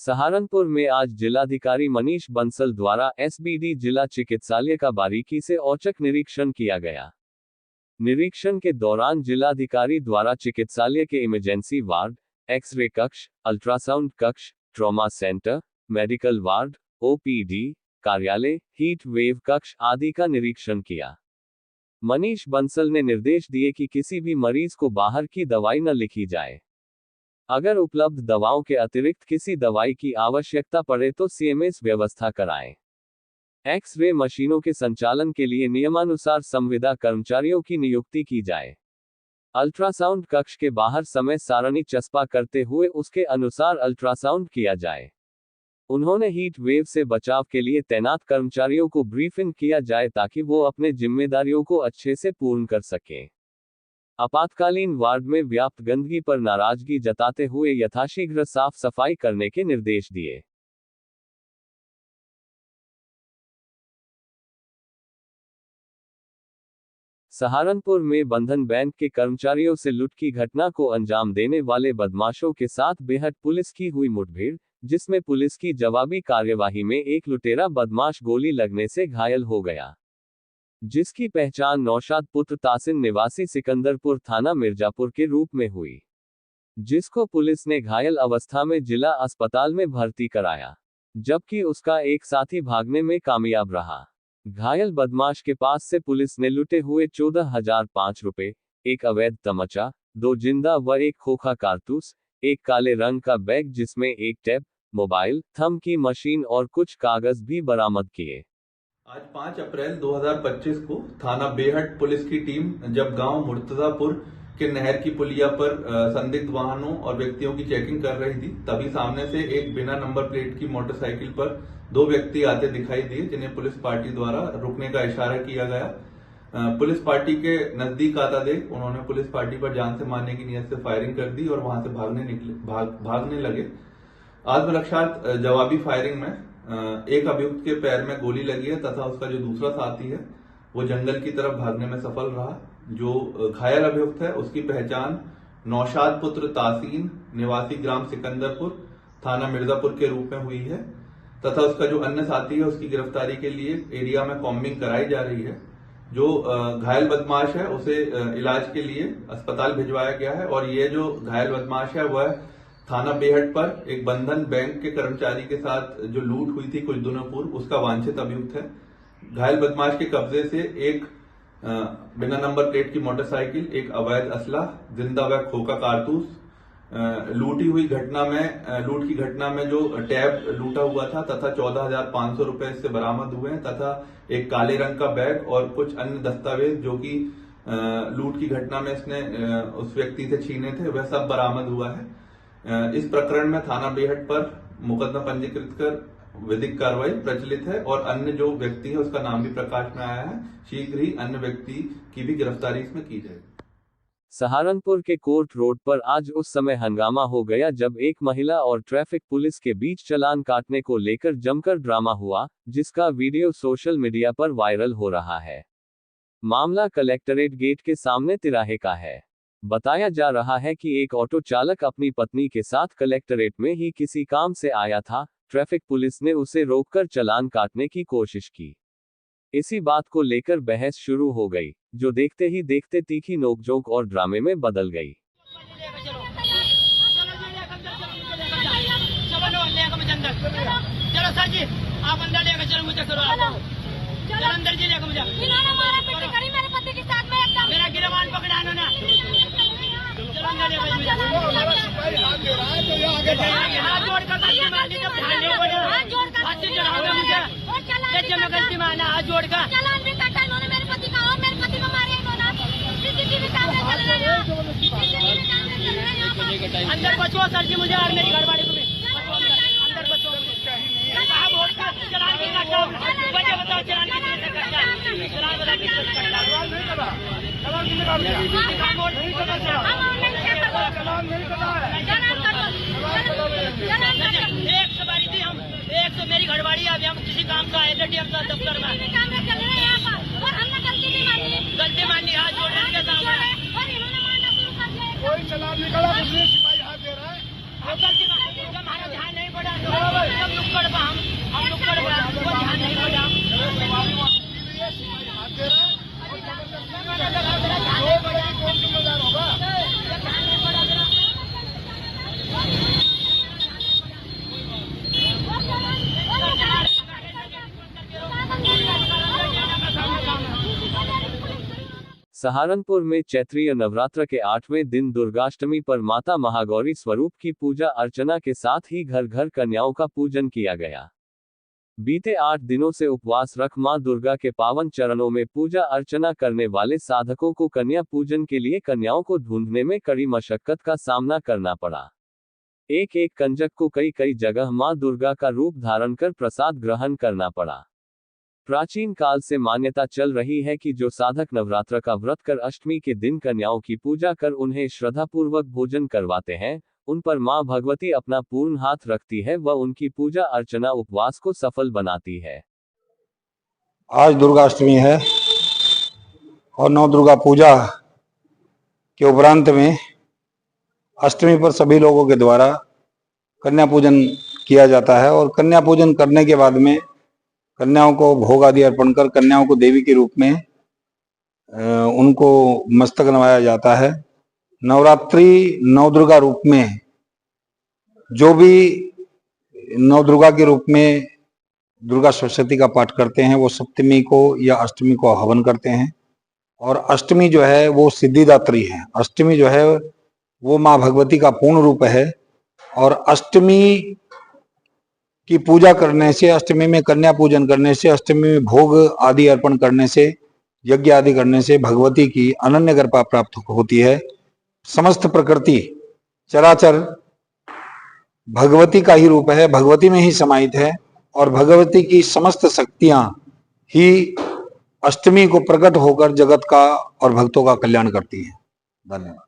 सहारनपुर में आज जिलाधिकारी मनीष बंसल द्वारा एसबीडी जिला चिकित्सालय का बारीकी से औचक निरीक्षण किया गया। निरीक्षण के दौरान जिलाधिकारी द्वारा चिकित्सालय के इमरजेंसी वार्ड, एक्स-रे कक्ष, अल्ट्रासाउंड कक्ष, trauma centre, medical ward, OPD, कार्यालय, हीट वेव कक्ष आदि का निरीक्षण किया। मनीष बंसल ने निर्देश दिए कि किसी भी मरीज को बाहर की दवाई न लिखी जाए। अगर उपलब्ध दवाओं के अतिरिक्त किसी दवाई की आवश्यकता पड़े तो सीएमएस व्यवस्था कराएं। एक्स-रे मशीनों के संचालन के लिए नियमानुसार संविदा कर्मचारियों की नियुक्ति की जाए। अल्ट्रासाउंड कक्ष के बाहर समय सारणी चस्पा करते हुए उसके अनुसार अल्ट्रासाउंड किया जाए। उन्होंने हीट वेव से बचाव के लिए तैनात कर्मचारियों को ब्रीफिंग किया जाए ताकि वो अपने जिम्मेदारियों को अच्छे से पूर्ण कर सकें। आपातकालीन वार्ड में व्याप्त गंदगी पर नाराजगी जताते हुए यथाशीघ्र साफ सफाई करने के निर्देश दिए। सहारनपुर में बंधन बैंक के कर्मचारियों से लूट की घटना को अंजाम देने वाले बदमाशों के साथ बेहट पुलिस की हुई मुठभेड़, जिसमें पुलिस की जवाबी कार्यवाही में एक लुटेरा बदमाश गोली लगने से घायल हो गया, जिसकी पहचान नौशाद पुत्र तासिन निवासी सिकंदरपुर थाना मिर्जापुर के रूप में हुई, जिसको पुलिस ने घायल अवस्था में जिला अस्पताल में भर्ती कराया, जबकि उसका एक साथी भागने में कामयाब रहा। घायल बदमाश के पास से पुलिस ने लूटे हुए 14,005 रुपए, एक अवैध तमचा, 2 जिंदा व एक खोखा कारतूस, एक काले रंग का बैग जिसमें एक टैब, मोबाइल, थंब की मशीन और कुछ कागज भी बरामद किए। आज 5 अप्रैल 2025 को थाना बेहट पुलिस की टीम जब गांव मुर्तजापुर के नहर की पुलिया पर संदिग्ध वाहनों और व्यक्तियों की चेकिंग कर रही थी, तभी सामने से एक बिना नंबर प्लेट की मोटरसाइकिल पर 2 व्यक्ति आते दिखाई दिए, जिन्हें पुलिस पार्टी द्वारा रुकने का इशारा किया गया। पुलिस पार्टी के नजदीक आता देख उन्होंने पुलिस पार्टी पर जान से मारने की नियत से फायरिंग कर दी और वहां से भागने लगे। आत्मरक्षार्थ जवाबी फायरिंग में एक अभियुक्त के पैर में गोली लगी है तथा उसका जो दूसरा साथी है वो जंगल की तरफ भागने में सफल रहा। जो घायल अभियुक्त है उसकी पहचान नौशाद पुत्र तासीन निवासी ग्राम सिकंदरपुर थाना मिर्जापुर के रूप में हुई है तथा उसका जो अन्य साथी है उसकी गिरफ्तारी के लिए एरिया में कॉम्बिंग कराई जा रही है। जो घायल बदमाश है उसे इलाज के लिए अस्पताल भिजवाया गया है और ये जो घायल बदमाश है वह थाना बेहट पर एक बंधन बैंक के कर्मचारी के साथ जो लूट हुई थी कुछ दिनों पूर्व उसका वांछित अभियुक्त है। घायल बदमाश के कब्जे से एक बिना नंबर प्लेट की मोटरसाइकिल, एक अवैध असला, जिंदा व खोखा कारतूस, लूट की घटना में जो टैब लूटा हुआ था तथा 14,500 रुपए इससे बरामद हुए हैं तथा एक काले रंग का बैग और कुछ अन्य दस्तावेज जो कि लूट की घटना में इसने उस व्यक्ति से छीने थे वह सब बरामद हुआ है। इस प्रकरण में थाना बेहट पर मुकदमा पंजीकृत कर विधिक कार्रवाई प्रचलित है और अन्य जो व्यक्ति है उसका नाम भी प्रकाश में आया है। शीघ्र ही अन्य व्यक्ति की भी गिरफ्तारी इसमें की जाएगी। सहारनपुर के कोर्ट रोड पर आज उस समय हंगामा हो गया जब एक महिला और ट्रैफिक पुलिस के बीच चालान काटने को लेकर जमकर ड्रामा हुआ, जिसका वीडियो सोशल मीडिया पर वायरल हो रहा है। मामला कलेक्टरेट गेट के सामने तिराहे का है। बताया जा रहा है कि एक ऑटो चालक अपनी पत्नी के साथ कलेक्टरेट में ही किसी काम से आया था। ट्रैफिक पुलिस ने उसे रोककर चालान काटने की कोशिश की। इसी बात को लेकर बहस शुरू हो गई, जो देखते ही देखते तीखी नोकझोंक और ड्रामे में बदल गई। चलो सर जी, आप अंदर लेकर चलो, मुझे करो, चलो अंदर जी लेकर मुझे। इन्होंने मारा पीटी करी मेरे पति के साथ में एकदम। मेरा गिरवान पकड़ा नो ना। चलो अंदर लेकर मुझे। हाथ जोड़कर गलती मान ली, जब ध्यान नहीं बोले हाथ जोड़कर बातचीत चढ़ाओगे मुझे। जब मैं गलती माना हाथ जोड़कर चालान भी काटा इन्होंने मेरे पति का और मेरे पति को मारे इन्होंने। सीसीटीवी कैमरे चल रहे हैं, सीसीटीवी कैमरे चल रहे हैं। अंदर बचो सर जी मुझे और मेरी घरवाली को भी अंदर बचो। साहब वोट का चलान भी काटा, वजह बताओ चलान कितने से काटा, चलान बता कितने से काटा। चलान कितने का काटा, वोट नहीं करना चाहिए, चलान नहीं करना है, चलान करो, चलान करो। 100 बारी थी हम, 100 मेरी घरवाली अभी हम किसी काम का आए थे डीएम साहब दफ्तर में। कैमरे चल रहे हैं यहाँ पर और हमने गलती नहीं मानी, गलती मानी हाथ जोड़ने के सामने और इन्होंने मारना शुरू कर दिया। कोई चलान निकला, सिपाही हाथ दे रहा है, हमारा ध्यान नहीं पड़ा। सहारनपुर में चैत्रीय नवरात्र के 8वें दिन दुर्गाष्टमी पर माता महागौरी स्वरूप की पूजा अर्चना के साथ ही घर घर कन्याओं का पूजन किया गया। बीते 8 दिनों से उपवास रख मां दुर्गा के पावन चरणों में पूजा अर्चना करने वाले साधकों को कन्या पूजन के लिए कन्याओं को ढूंढने में कड़ी मशक्कत का सामना करना पड़ा। एक एक कंजक को कई जगह मां दुर्गा का रूप धारण कर प्रसाद ग्रहण करना पड़ा। प्राचीन काल से मान्यता चल रही है कि जो साधक नवरात्र का व्रत कर अष्टमी के दिन कन्याओं की पूजा कर उन्हें श्रद्धापूर्वक भोजन करवाते हैं, उन पर मां भगवती अपना पूर्ण हाथ रखती है व उनकी पूजा अर्चना उपवास को सफल बनाती है। आज दुर्गाष्टमी है और नौ दुर्गा पूजा के उपरांत में अष्टमी पर सभी लोगों के द्वारा कन्या पूजन किया जाता है और कन्या पूजन करने के बाद में कन्याओं को भोग आदि अर्पण कर कन्याओं को देवी के रूप में उनको मस्तक नवाया जाता है। नवरात्रि नौ दुर्गा रूप में जो भी नौ दुर्गा के रूप में दुर्गा सप्तशती का पाठ करते हैं वो सप्तमी को या अष्टमी को हवन करते हैं और अष्टमी जो है वो सिद्धिदात्री है। अष्टमी जो है वो माँ भगवती का पूर्ण रूप है और अष्टमी की पूजा करने से, अष्टमी में कन्या पूजन करने से, अष्टमी में भोग आदि अर्पण करने से, यज्ञ आदि करने से भगवती की अनन्य कृपा प्राप्त होती है। समस्त प्रकृति चराचर भगवती का ही रूप है, भगवती में ही समाहित है और भगवती की समस्त शक्तियां ही अष्टमी को प्रकट होकर जगत का और भक्तों का कल्याण करती हैं। धन्यवाद।